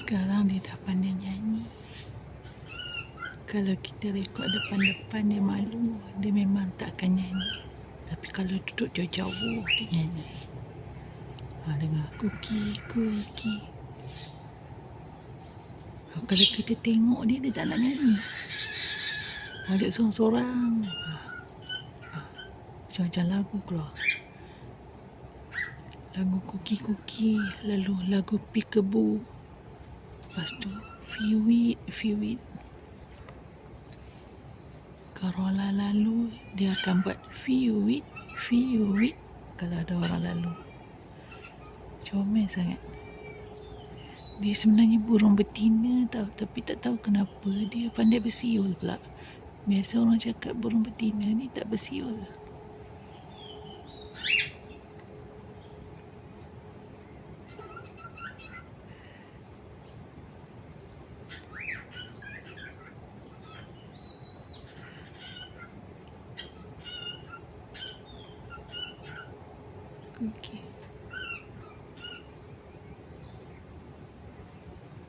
Sekarang dia dah pandai nyanyi. Kalau kita rekod depan-depan dia malu, dia memang tak akan nyanyi. Tapi kalau duduk jauh-jauh dia nyanyi. Dengar kuki, kuki. Kalau kita tengok dia, dia tak nak nyanyi. Dia sorang-sorang. Macam-macam lagu keluar. Lagu kuki-kuki, lalu lagu peekaboo. Lepas tu Fiwit. Carola lalu, dia akan buat Fiwit. Kalau ada orang lalu. Comel sangat. Dia sebenarnya burung betina tau, tapi tak tahu kenapa dia pandai bersiul pula. Biasa orang cakap burung betina ni tak bersiul. Okay.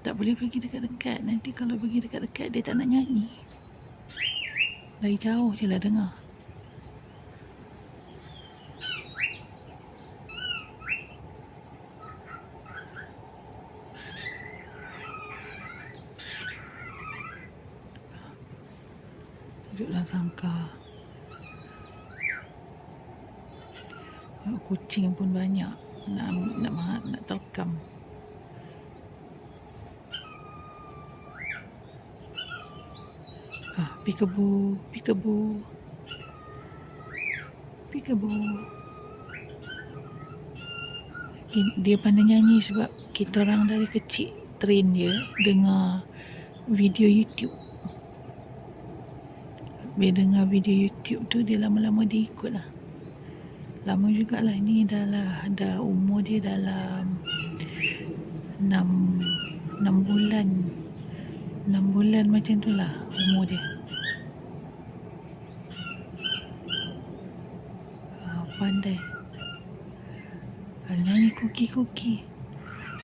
Tak boleh pergi dekat-dekat. Nanti kalau pergi dekat-dekat dia tak nak nyanyi. Lagi jauh je lah dengar. Duduklah sangkar. Kucing pun banyak nak terkam. Peekaboo. Dia pandai nyanyi sebab kita orang dari kecil train dia dengar video YouTube. Bila dengar video YouTube tu, dia lama-lama dia ikut lah. Lama jugalah, ni dah umur dia dalam 6 bulan. 6 bulan macam tu lah umur dia. Pandai. Nyanyi kuki-kuki.